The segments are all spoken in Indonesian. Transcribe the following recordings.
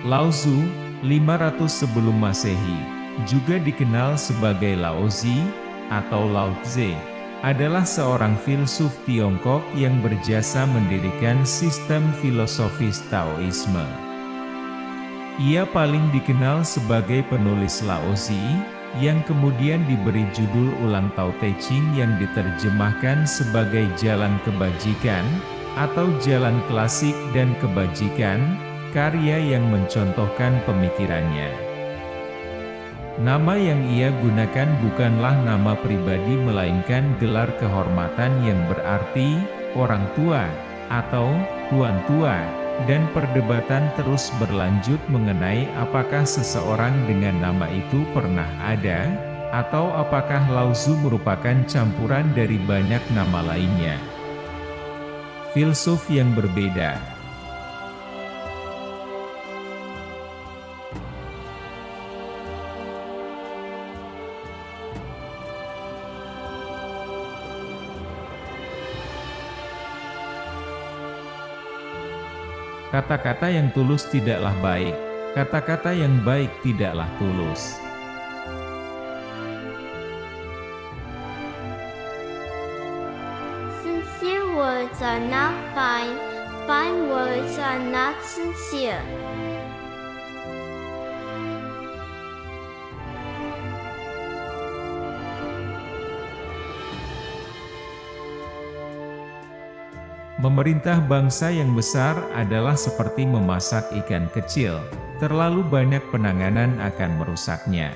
Lao Tzu, 500 sebelum Masehi, juga dikenal sebagai Laozi atau Lao Tze, adalah seorang filsuf Tiongkok yang berjasa mendirikan sistem filosofis Taoisme. Ia paling dikenal sebagai penulis Laozi, yang kemudian diberi judul Ulang Tao Te Ching yang diterjemahkan sebagai Jalan Kebajikan, atau Jalan Klasik dan Kebajikan, karya yang mencontohkan pemikirannya. Nama yang ia gunakan bukanlah nama pribadi melainkan gelar kehormatan yang berarti, orang tua, atau tuan tua, dan perdebatan terus berlanjut mengenai apakah seseorang dengan nama itu pernah ada, atau apakah Lao Tzu merupakan campuran dari banyak nama lainnya. Filsuf yang berbeda. Kata-kata yang tulus tidaklah baik, kata-kata yang baik tidaklah tulus. Sincere words are not fine, fine words are not sincere. Memerintah bangsa yang besar adalah seperti memasak ikan kecil, terlalu banyak penanganan akan merusaknya.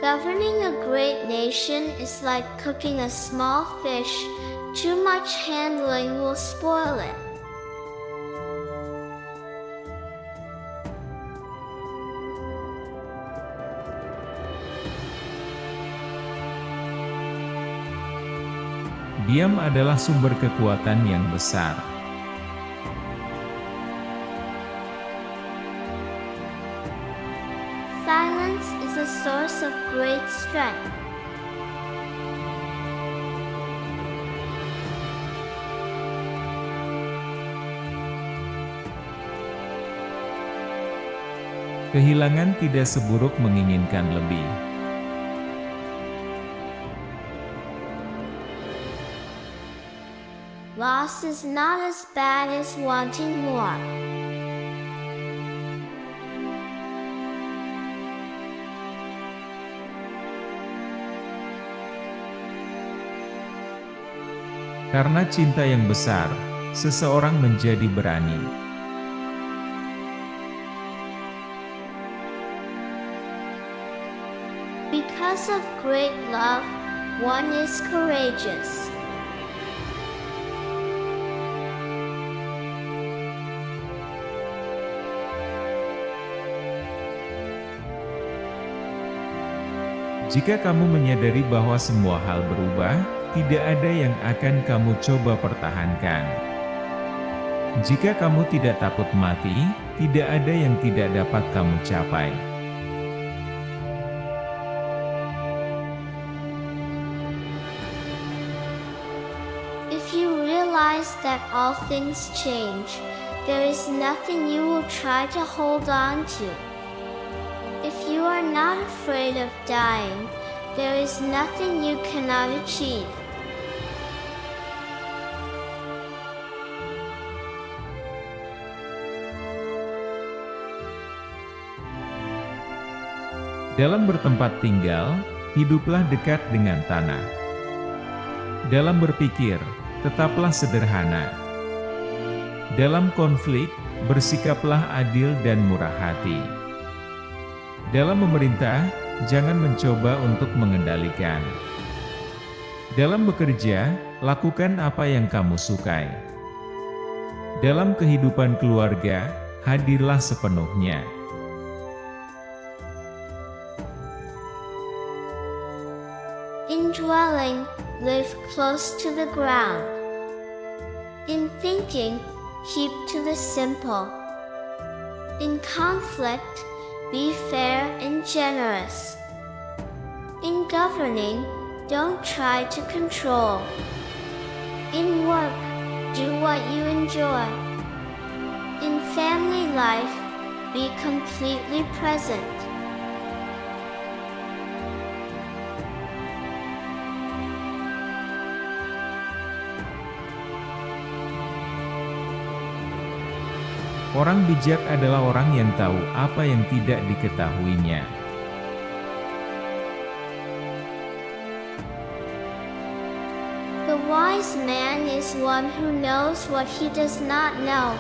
Governing a great nation is like cooking a small fish. Too much handling will spoil it. Diam adalah sumber kekuatan yang besar. Silence is a source of great strength. Kehilangan tidak seburuk menginginkan lebih. Loss is not as bad as wanting more. Karena cinta yang besar, seseorang menjadi berani. Because of great love, one is courageous. Jika kamu menyadari bahwa semua hal berubah, tidak ada yang akan kamu coba pertahankan. Jika kamu tidak takut mati, tidak ada yang tidak dapat kamu capai. If you realize that all things change, there is nothing you will try to hold on to. If you are not afraid of dying, there is nothing you cannot achieve. Dalam bertempat tinggal, hiduplah dekat dengan tanah. Dalam berpikir, tetaplah sederhana. Dalam konflik, bersikaplah adil dan murah hati. Dalam memerintah, jangan mencoba untuk mengendalikan. Dalam bekerja, lakukan apa yang kamu sukai. Dalam kehidupan keluarga, hadirlah sepenuhnya. In dwelling, live close to the ground. In thinking, keep to the simple. In conflict, be fair and generous. In governing, don't try to control. In work, do what you enjoy. In family life, be completely present. Orang bijak adalah orang yang tahu apa yang tidak diketahuinya. The wise man is one who knows what he does not know.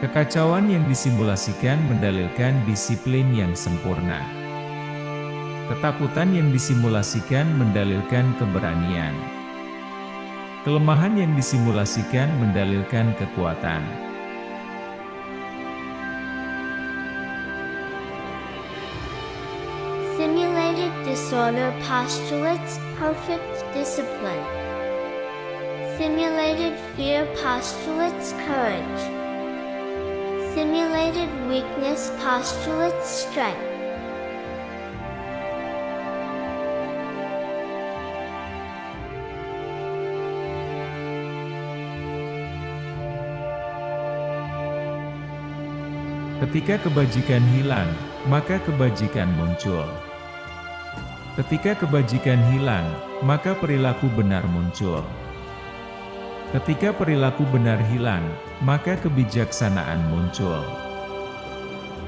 Kekacauan yang disimulasikan mendalilkan disiplin yang sempurna. Ketakutan yang disimulasikan mendalilkan keberanian. Kelemahan yang disimulasikan mendalilkan kekuatan. Simulated disorder postulates perfect discipline. Simulated fear postulates courage. Simulated weakness postulates strength. Ketika kebajikan hilang, maka kebajikan muncul. Ketika kebajikan hilang, maka perilaku benar muncul. Ketika perilaku benar hilang, maka kebijaksanaan muncul.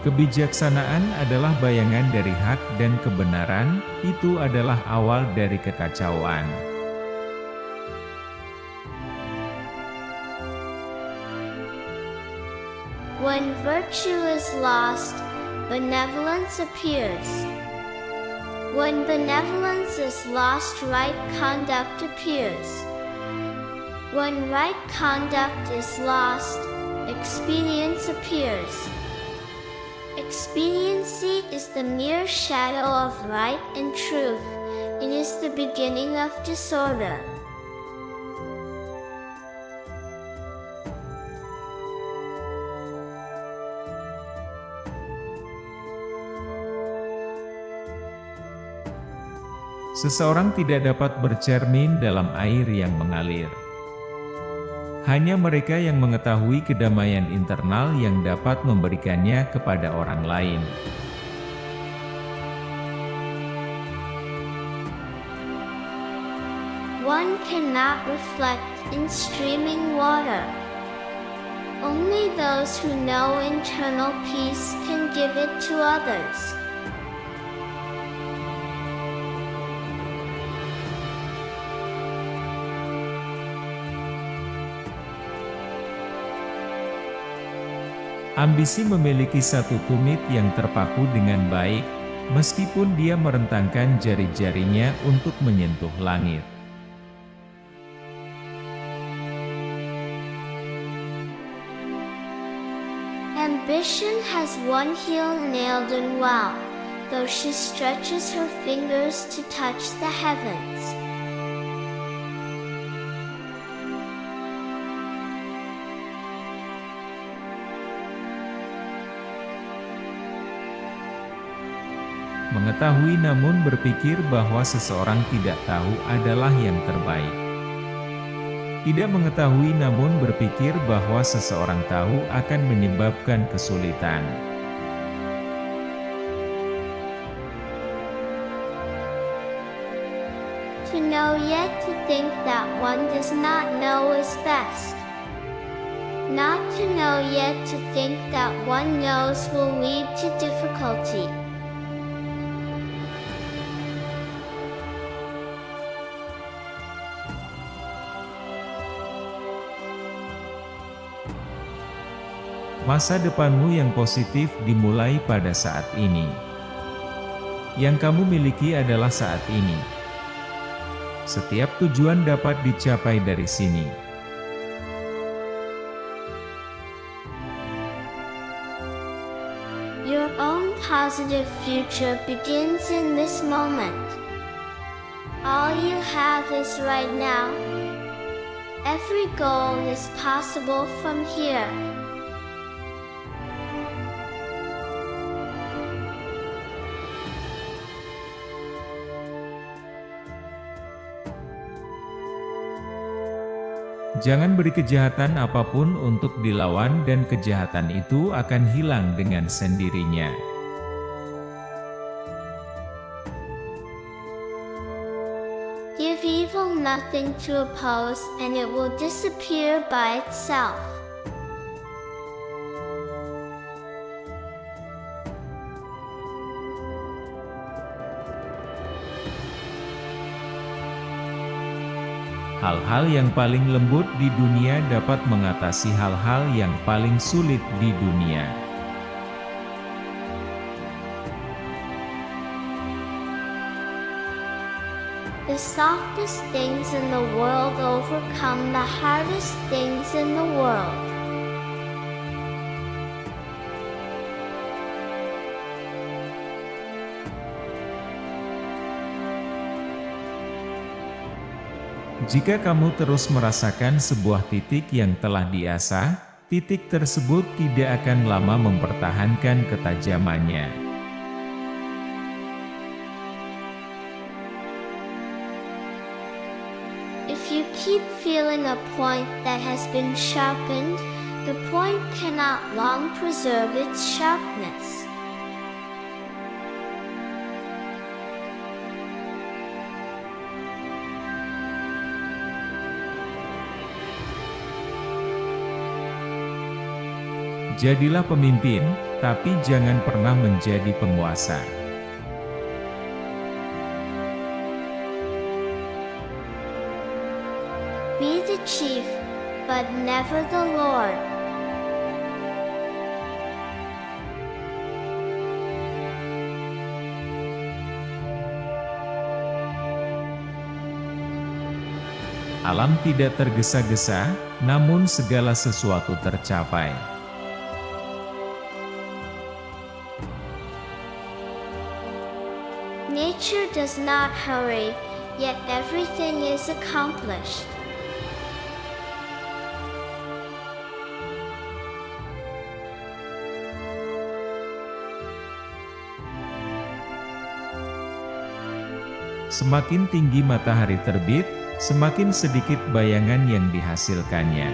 Kebijaksanaan adalah bayangan dari hak dan kebenaran, itu adalah awal dari kekacauan. When virtue is lost, benevolence appears. When benevolence is lost, right conduct appears. When right conduct is lost, expedience appears. Expediency is the mere shadow of right and truth. It is the beginning of disorder. Seseorang tidak dapat bercermin dalam air yang mengalir. Hanya mereka yang mengetahui kedamaian internal yang dapat memberikannya kepada orang lain. One cannot reflect in streaming water. Only those who know internal peace can give it to others. Ambisi memiliki satu tumit yang terpaku dengan baik, meskipun dia merentangkan jari-jarinya untuk menyentuh langit. Ambition has one heel nailed in well, though she stretches her fingers to touch the heavens. Mengetahui namun berpikir bahwa seseorang tidak tahu adalah yang terbaik. Tidak mengetahui namun berpikir bahwa seseorang tahu akan menyebabkan kesulitan. To know yet to think that one does not know is best. Not to know yet to think that one knows will lead to difficulty. Masa depanmu yang positif dimulai pada saat ini. Yang kamu miliki adalah saat ini. Setiap tujuan dapat dicapai dari sini. Your own positive future begins in this moment. All you have is right now. Every goal is possible from here. Jangan beri kejahatan apapun untuk dilawan dan kejahatan itu akan hilang dengan sendirinya. Give evil nothing to oppose, and it will disappear by itself. Hal-hal yang paling lembut di dunia dapat mengatasi hal-hal yang paling sulit di dunia. The softest things in the world overcome the hardest things in the world. Jika kamu terus merasakan sebuah titik yang telah diasah, titik tersebut tidak akan lama mempertahankan ketajamannya. If you keep feeling a point that has been sharpened, the point cannot long preserve its sharpness. Jadilah pemimpin, tapi jangan pernah menjadi penguasa. Be the chief, but never the Lord. Alam tidak tergesa-gesa, namun segala sesuatu tercapai. Nature does not hurry, yet everything is accomplished. Semakin tinggi matahari terbit, semakin sedikit bayangan yang dihasilkannya.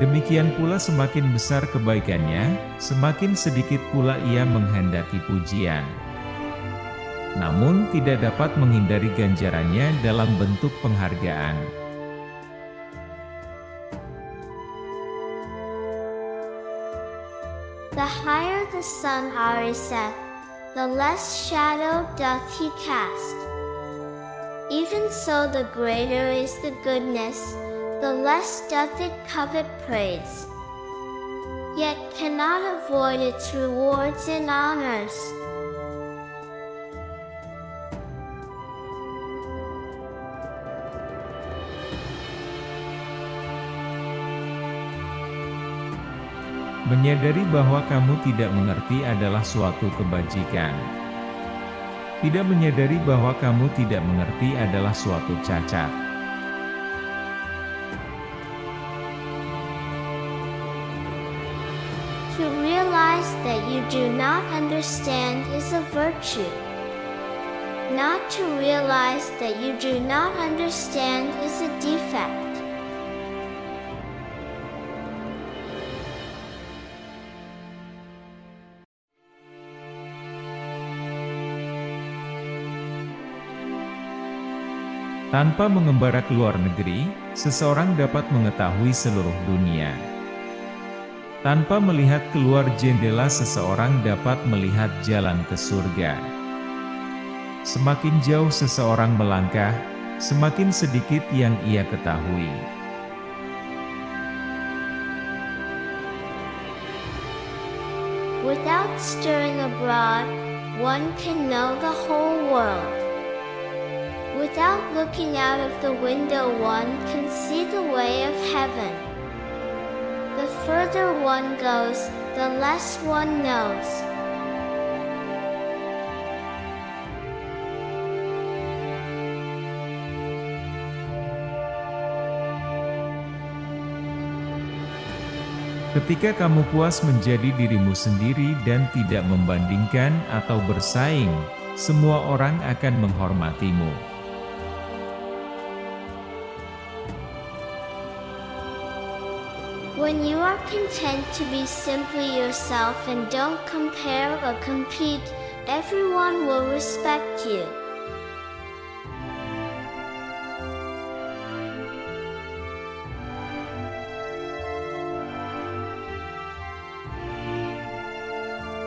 Demikian pula semakin besar kebaikannya, semakin sedikit pula ia menghendaki pujian. Namun tidak dapat menghindari ganjarannya dalam bentuk penghargaan. The higher the sun riseth, the less shadow doth he cast. Even so the greater is the goodness, the less doth it covet praise, yet cannot avoid its rewards and honors. Menyadari bahwa kamu tidak mengerti adalah suatu kebajikan. Tidak menyadari bahwa kamu tidak mengerti adalah suatu cacat. To realize that you do not understand is a virtue. Not to realize that you do not understand is a defect. Tanpa mengembara ke luar negeri, seseorang dapat mengetahui seluruh dunia. Tanpa melihat keluar jendela, seseorang dapat melihat jalan ke surga. Semakin jauh seseorang melangkah, semakin sedikit yang ia ketahui. Without stirring abroad, one can know the whole world. Without looking out of the window, one can see the way of heaven. The further one goes, the less one knows. Ketika kamu puas menjadi dirimu sendiri dan tidak membandingkan atau bersaing, semua orang akan menghormatimu. When you are content to be simply yourself and don't compare or compete, everyone will respect you.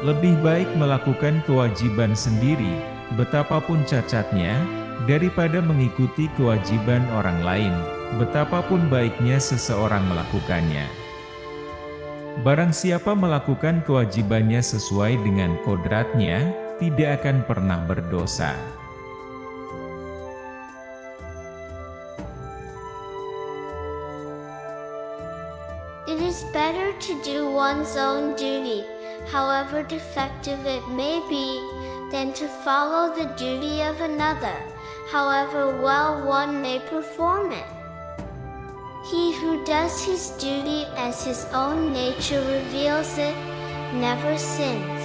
Lebih baik melakukan kewajiban sendiri, betapapun cacatnya, daripada mengikuti kewajiban orang lain, betapapun baiknya seseorang melakukannya. Barang siapa melakukan kewajibannya sesuai dengan kodratnya, tidak akan pernah berdosa. It is better to do one's own duty, however defective it may be, than to follow the duty of another, however well one may perform it. He who does his duty as his own nature reveals it, never sins.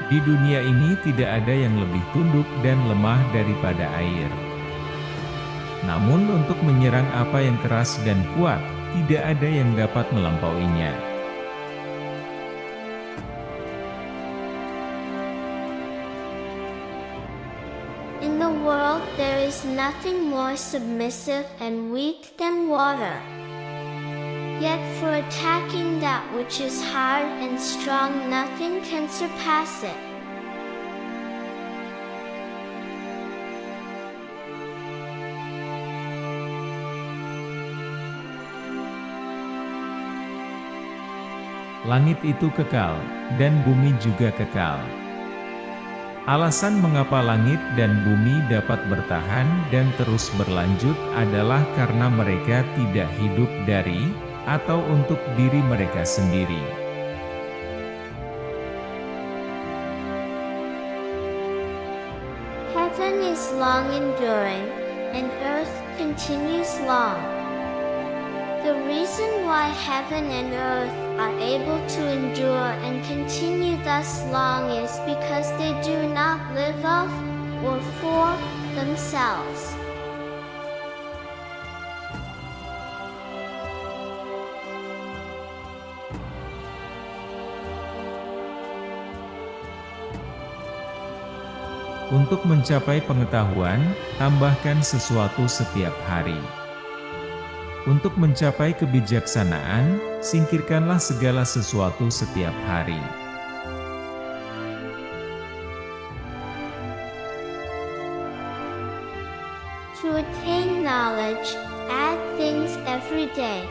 Di dunia ini tidak ada yang lebih tunduk dan lemah daripada air. Namun untuk menyerang apa yang keras dan kuat, tidak ada yang dapat melampauinya. In the world there is nothing more submissive and weak than water. Yet for attacking that which is hard and strong nothing can surpass it. Langit itu kekal, dan bumi juga kekal. Alasan mengapa langit dan bumi dapat bertahan dan terus berlanjut adalah karena mereka tidak hidup dari atau untuk diri mereka sendiri. Heaven is long enduring, and earth continues long. The reason why heaven and earth are able to endure and continue thus long is because they do not live of or for themselves. Untuk mencapai pengetahuan, tambahkan sesuatu setiap hari. Untuk mencapai kebijaksanaan, singkirkanlah segala sesuatu setiap hari. To attain knowledge, add things every day.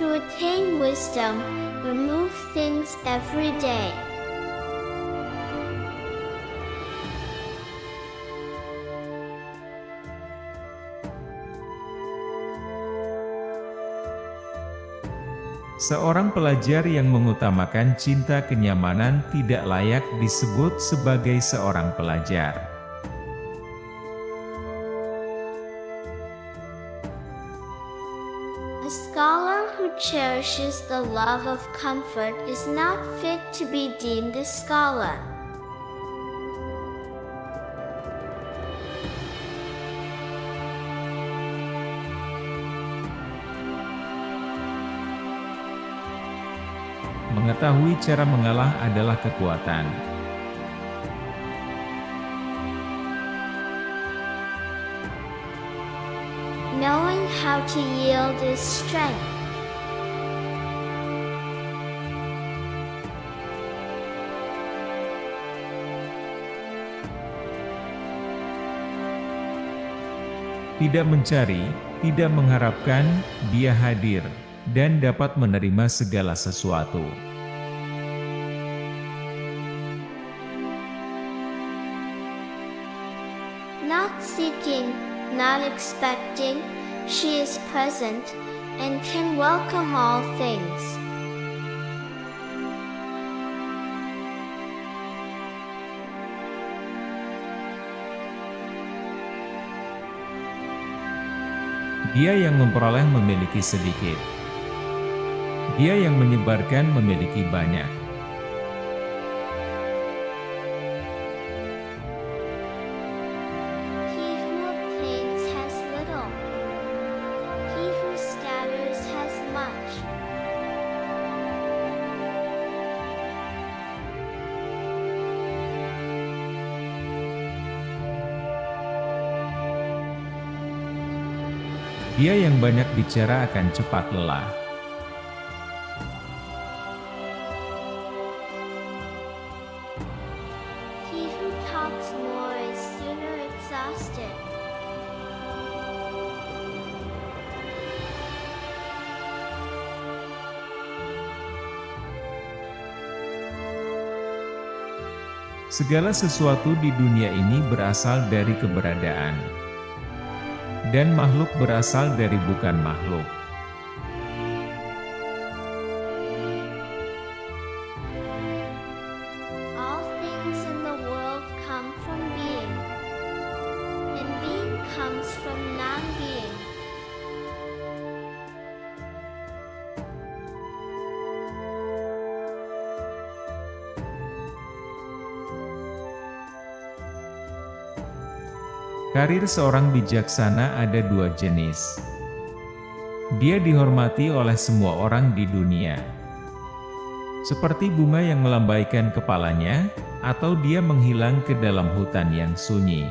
To attain wisdom, remove things every day. Seorang pelajar yang mengutamakan cinta kenyamanan tidak layak disebut sebagai seorang pelajar. A scholar who cherishes the love of comfort is not fit to be deemed a scholar. Mengetahui cara mengalah adalah kekuatan. Knowing how to yield is strength. Tidak mencari, tidak mengharapkan, Dia hadir dan dapat menerima segala sesuatu. Not seeking, not expecting, she is present and can welcome all things. Dia yang memperoleh memiliki sedikit. Dia yang menyebarkan memiliki banyak. Dia yang banyak bicara akan cepat lelah. He who talks more is sooner exhausted. Segala sesuatu di dunia ini berasal dari keberadaan, dan makhluk berasal dari bukan makhluk. All things in the world come from being, and being comes from non-being. Karir seorang bijaksana ada dua jenis. Dia dihormati oleh semua orang di dunia. Seperti bunga yang melambaikan kepalanya, atau dia menghilang ke dalam hutan yang sunyi.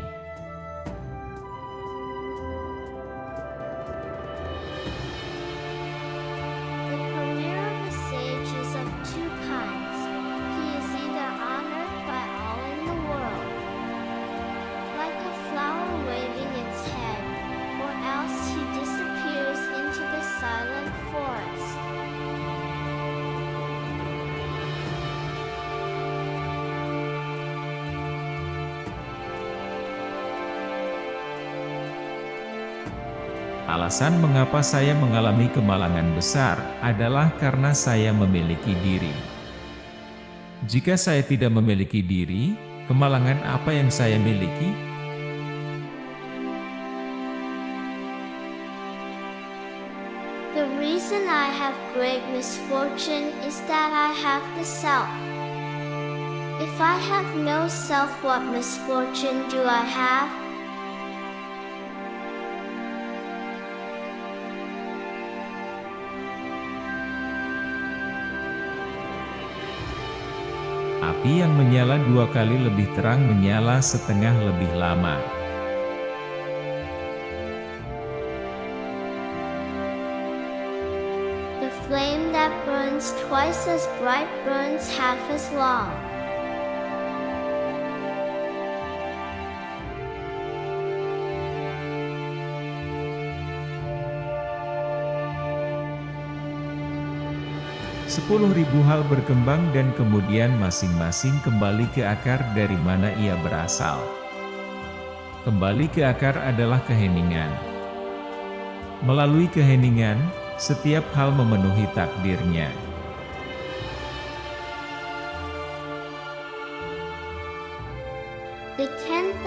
The career of a sage is of two kinds. He is either honored by all in the world, like a flower waving its head, or else he disappears into the silent forest. Alasan mengapa saya mengalami kemalangan besar, adalah karena saya memiliki diri. Jika saya tidak memiliki diri, kemalangan apa yang saya miliki? The reason I have great misfortune is that I have the self. If I have no self, what misfortune do I have? Api yang menyala dua kali lebih terang menyala setengah lebih lama. The flame that burns twice as bright burns half as long. Sepuluh ribu hal berkembang dan kemudian masing-masing kembali ke akar dari mana ia berasal. Kembali ke akar adalah keheningan. Melalui keheningan, setiap hal memenuhi takdirnya. The 10,000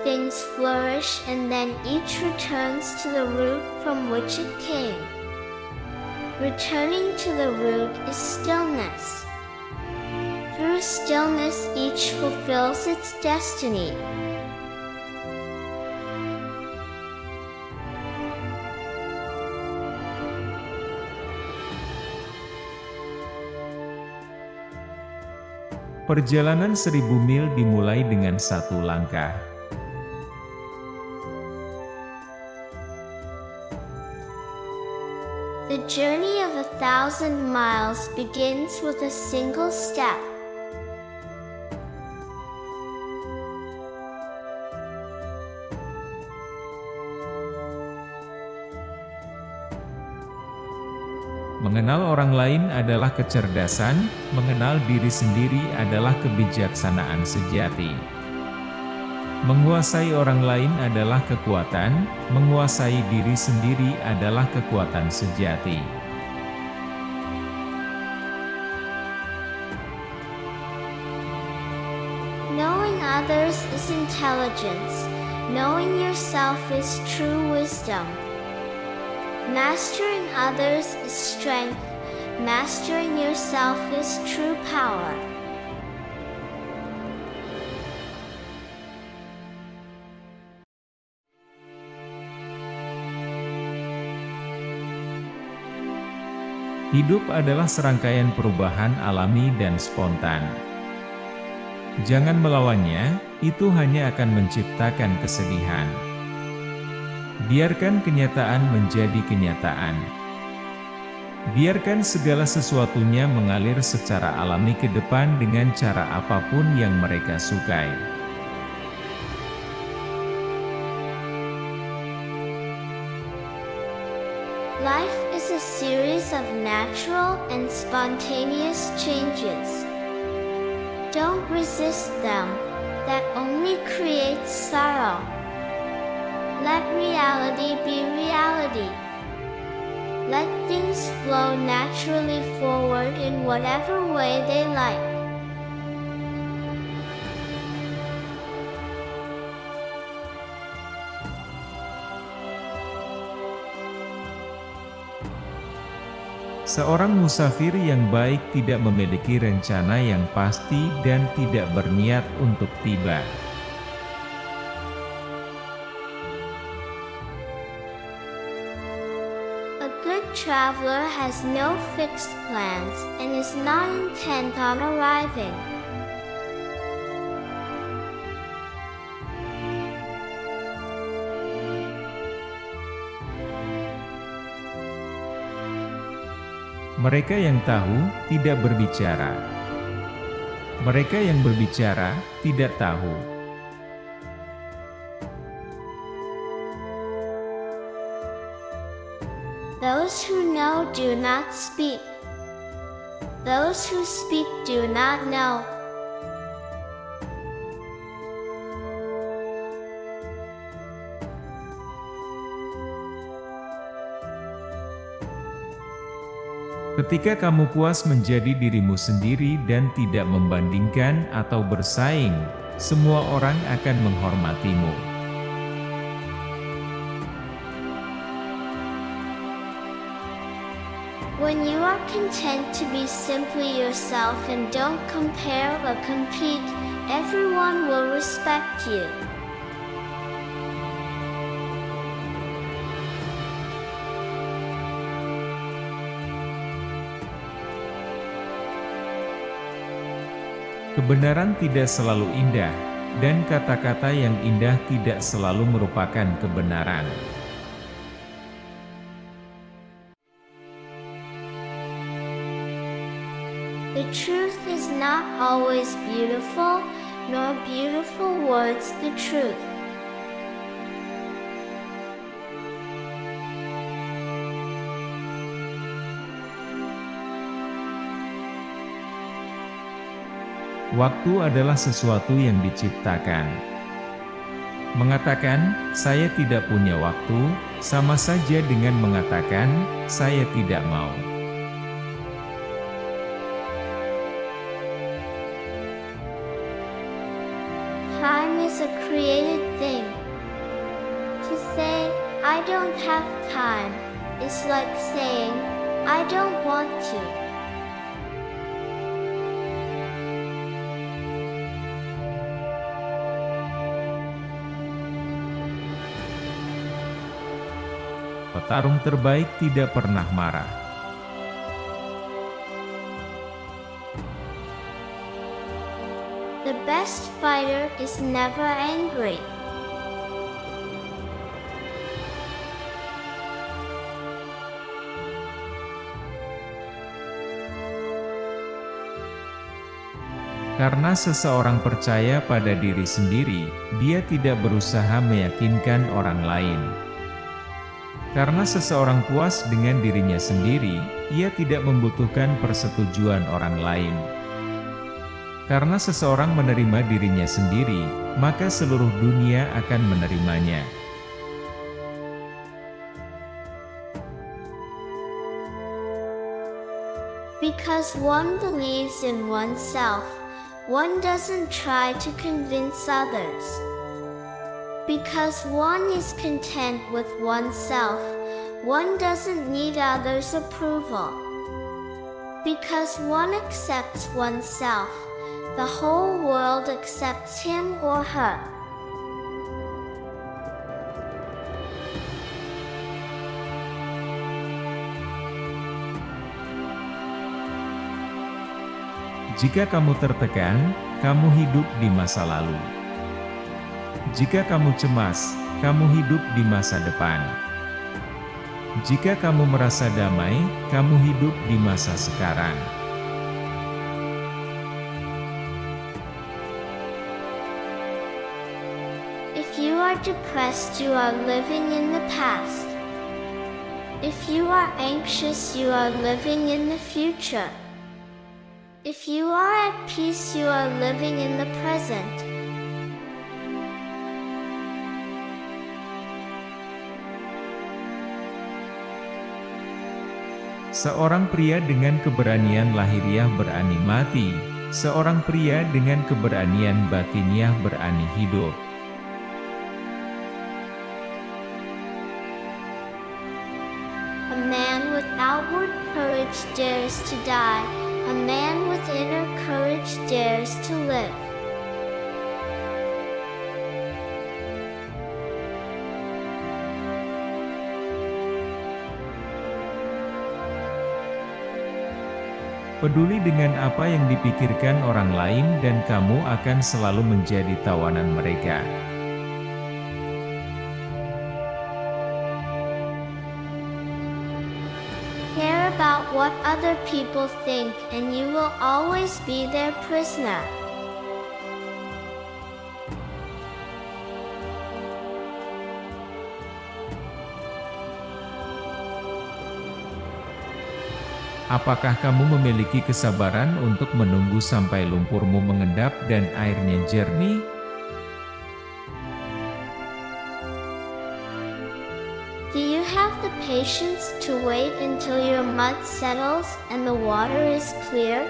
things flourish and then each returns to the root from which it came. Returning to the root is stillness. Through stillness each fulfills its destiny. Perjalanan 1000 mil dimulai dengan satu langkah. The journey of 1,000 miles begins with a single step. Mengenal orang lain adalah kecerdasan, mengenal diri sendiri adalah kebijaksanaan sejati. Menguasai orang lain adalah kekuatan, menguasai diri sendiri adalah kekuatan sejati. Knowing others is intelligence. Knowing yourself is true wisdom. Mastering others is strength. Mastering yourself is true power. Hidup adalah serangkaian perubahan alami dan spontan. Jangan melawannya, itu hanya akan menciptakan kesedihan. Biarkan kenyataan menjadi kenyataan. Biarkan segala sesuatunya mengalir secara alami ke depan dengan cara apapun yang mereka sukai. Life is a series of natural and spontaneous changes. Don't resist them, that only creates sorrow. Let reality be reality. Let things flow naturally forward in whatever way they like. Seorang musafir yang baik tidak memiliki rencana yang pasti dan tidak berniat untuk tiba. A good traveler has no fixed plans and is not intent on arriving. Mereka yang tahu, tidak berbicara. Mereka yang berbicara, tidak tahu. Those who know do not speak. Those who speak do not know. Ketika kamu puas menjadi dirimu sendiri dan tidak membandingkan atau bersaing, semua orang akan menghormatimu. When you are content to be simply yourself and don't compare or compete, everyone will respect you. Kebenaran tidak selalu indah, dan kata-kata yang indah tidak selalu merupakan kebenaran. The truth is not always beautiful, nor beautiful words the truth. Waktu adalah sesuatu yang diciptakan. Mengatakan, "Saya tidak punya waktu," sama saja dengan mengatakan, "Saya tidak mau." Time is a created thing. To say, "I don't have time," is like saying, "I don't want to." Petarung terbaik tidak pernah marah. The best fighter is never angry. Karena seseorang percaya pada diri sendiri, dia tidak berusaha meyakinkan orang lain. Karena seseorang puas dengan dirinya sendiri, ia tidak membutuhkan persetujuan orang lain. Karena seseorang menerima dirinya sendiri, maka seluruh dunia akan menerimanya. Because one believes in oneself, one doesn't try to convince others. Because one is content with oneself, one doesn't need others' approval. Because one accepts oneself, the whole world accepts him or her. Jika kamu tertekan, kamu hidup di masa lalu. Jika kamu cemas, kamu hidup di masa depan. Jika kamu merasa damai, kamu hidup di masa sekarang. If you are depressed, you are living in the past. If you are anxious, you are living in the future. If you are at peace, you are living in the present. Seorang pria dengan keberanian lahiriah berani mati, seorang pria dengan keberanian batiniah berani hidup. A man with outward courage dares to die. A man with inner courage dares to live. Peduli dengan apa yang dipikirkan orang lain dan kamu akan selalu menjadi tawanan mereka. Care about what other people think and you will always be their prisoner. Apakah kamu memiliki kesabaran untuk menunggu sampai lumpurmu mengendap dan airnya jernih? Do you have the patience to wait until your mud settles and the water is clear?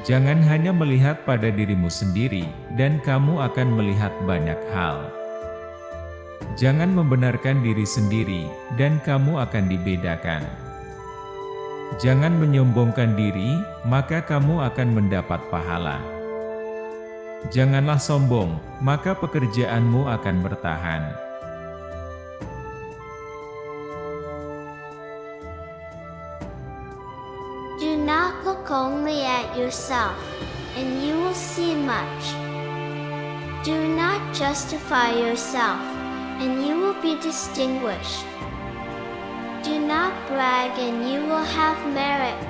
Jangan hanya melihat pada dirimu sendiri, dan kamu akan melihat banyak hal. Jangan membenarkan diri sendiri, dan kamu akan dibedakan. Jangan menyombongkan diri, maka kamu akan mendapat pahala. Janganlah sombong, maka pekerjaanmu akan bertahan. Do not look only at yourself, and you will see much. Do not justify yourself, and you will be distinguished. Do not brag, and you will have merit.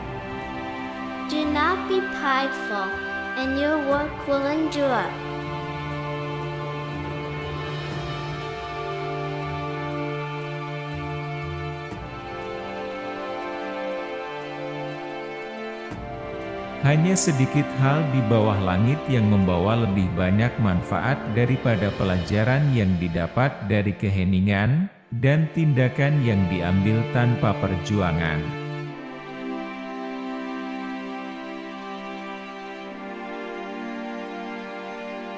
Do not be prideful, and your work will endure. Hanya sedikit hal di bawah langit yang membawa lebih banyak manfaat daripada pelajaran yang didapat dari keheningan, dan tindakan yang diambil tanpa perjuangan.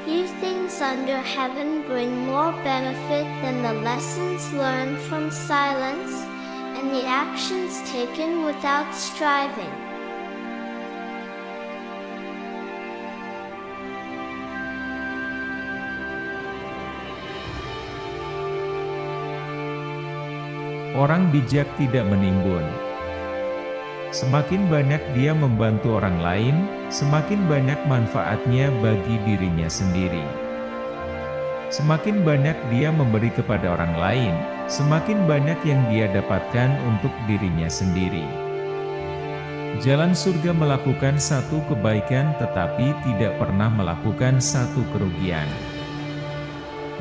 Few things under heaven bring more benefit than the lessons learned from silence, and the actions taken without striving. Orang bijak tidak menimbun. Semakin banyak dia membantu orang lain, semakin banyak manfaatnya bagi dirinya sendiri. Semakin banyak dia memberi kepada orang lain, semakin banyak yang dia dapatkan untuk dirinya sendiri. Jalan surga melakukan satu kebaikan tetapi tidak pernah melakukan satu kerugian.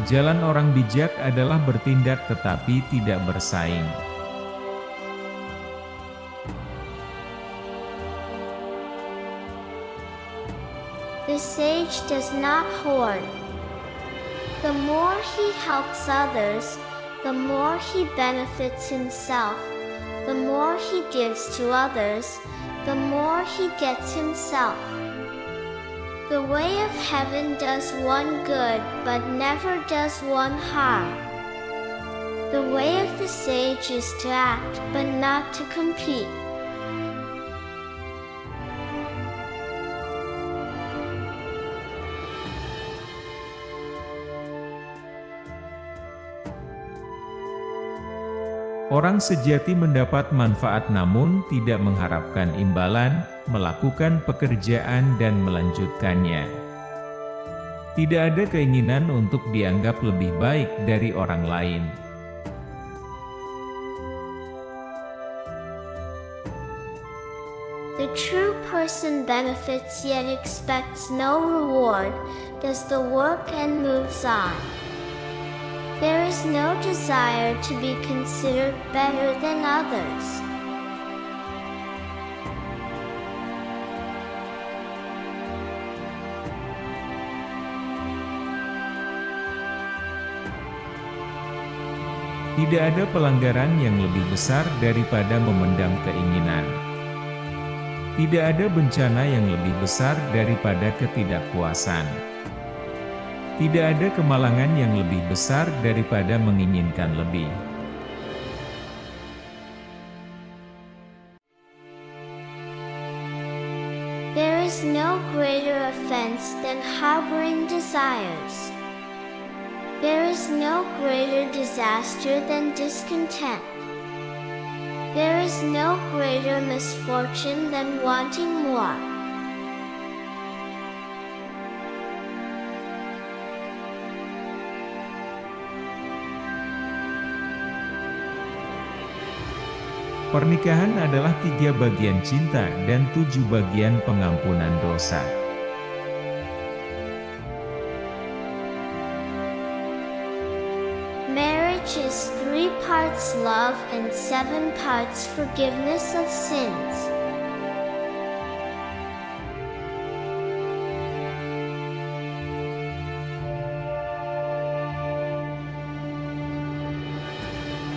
Jalan orang bijak adalah bertindak tetapi tidak bersaing. The sage does not hoard. The more he helps others, the more he benefits himself. The more he gives to others, the more he gets himself. The way of heaven does one good, but never does one harm. The way of the sage is to act, but not to compete. Orang sejati mendapat manfaat namun tidak mengharapkan imbalan, melakukan pekerjaan dan melanjutkannya. Tidak ada keinginan untuk dianggap lebih baik dari orang lain. The true person benefits yet expects no reward, does the work and moves on. There is no desire to be considered better than others. Tidak ada pelanggaran yang lebih besar daripada memendam keinginan. Tidak ada bencana yang lebih besar daripada ketidakpuasan. Tidak ada kemalangan yang lebih besar daripada menginginkan lebih. There is no greater offense than harboring desires. There is no greater disaster than discontent. There is no greater misfortune than wanting more. Pernikahan adalah 3 bagian cinta dan 7 bagian pengampunan dosa. Marriage is 3 parts love and 7 parts forgiveness of sins.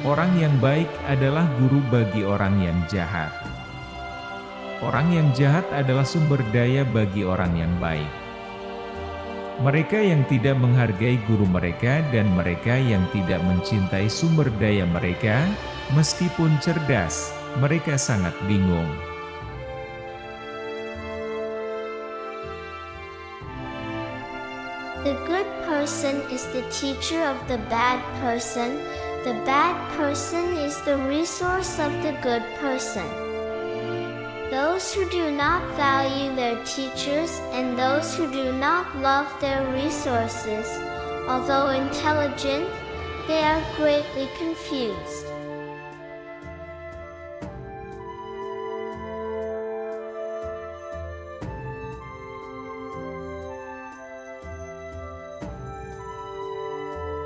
Orang yang baik adalah guru bagi orang yang jahat. Orang yang jahat adalah sumber daya bagi orang yang baik. Mereka yang tidak menghargai guru mereka dan mereka yang tidak mencintai sumber daya mereka, meskipun cerdas, mereka sangat bingung. The good person is the teacher of the bad person. The bad person is the resource of the good person. Those who do not value their teachers and those who do not love their resources, although intelligent, they are greatly confused.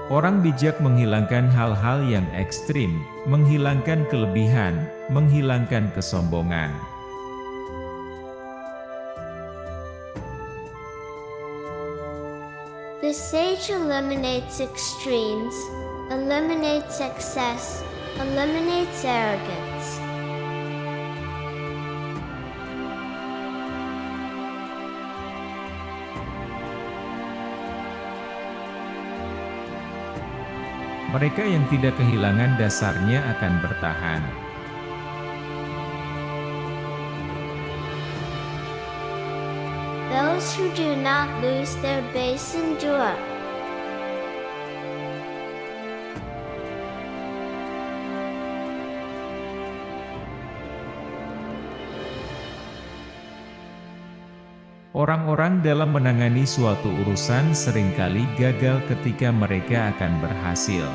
Orang bijak menghilangkan hal-hal yang ekstrim, menghilangkan kelebihan, menghilangkan kesombongan. The sage eliminates extremes, eliminates excess, eliminates arrogance. Mereka yang tidak kehilangan dasarnya akan bertahan. Those who do not lose their base endure. Orang-orang dalam menangani suatu urusan seringkali gagal ketika mereka akan berhasil.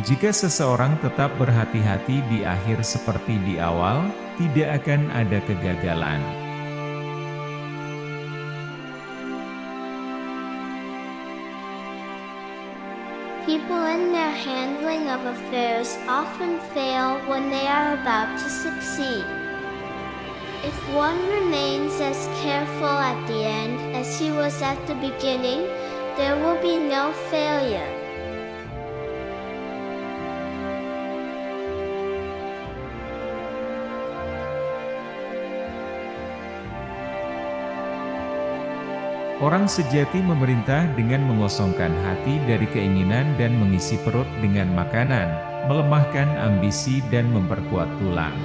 Jika seseorang tetap berhati-hati di akhir seperti di awal, tidak akan ada kegagalan. People in their handling of affairs often fail when they are about to succeed. If one remains as careful at the end as he was at the beginning, there will be no failure. Orang sejati memerintah dengan mengosongkan hati dari keinginan dan mengisi perut dengan makanan, melemahkan ambisi dan memperkuat tulang.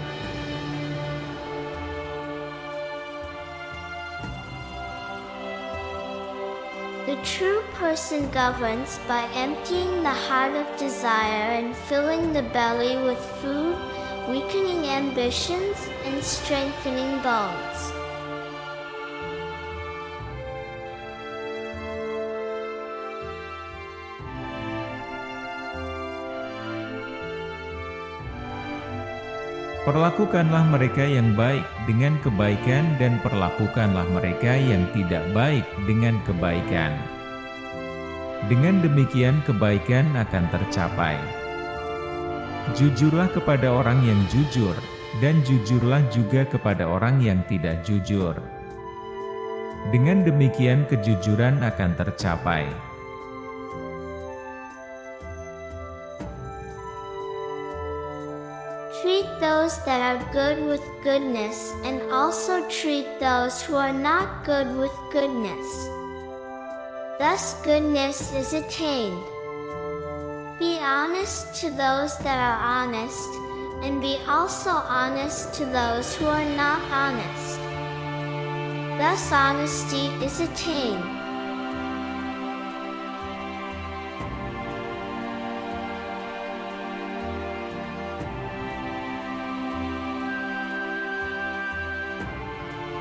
The true person governs by emptying the heart of desire and filling the belly with food, weakening ambitions, and strengthening bones. Perlakukanlah mereka yang baik dengan kebaikan dan perlakukanlah mereka yang tidak baik dengan kebaikan. Dengan demikian kebaikan akan tercapai. Jujurlah kepada orang yang jujur, dan jujurlah juga kepada orang yang tidak jujur. Dengan demikian kejujuran akan tercapai. Treat those that are good with goodness, and also treat those who are not good with goodness. Thus goodness is attained. Be honest to those that are honest, and be also honest to those who are not honest. Thus honesty is attained.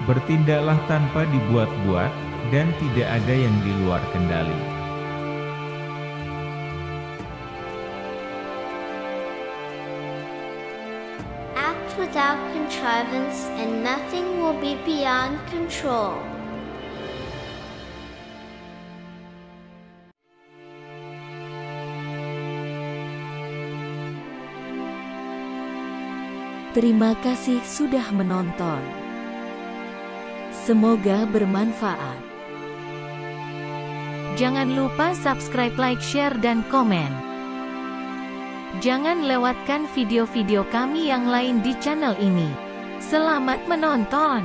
Bertindaklah tanpa dibuat-buat, dan tidak ada yang di luar kendali. Act without contrivance, and nothing will be beyond control. Terima kasih sudah menonton. Semoga bermanfaat. Jangan lupa subscribe, like, share, dan komen. Jangan lewatkan video-video kami yang lain di channel ini. Selamat menonton!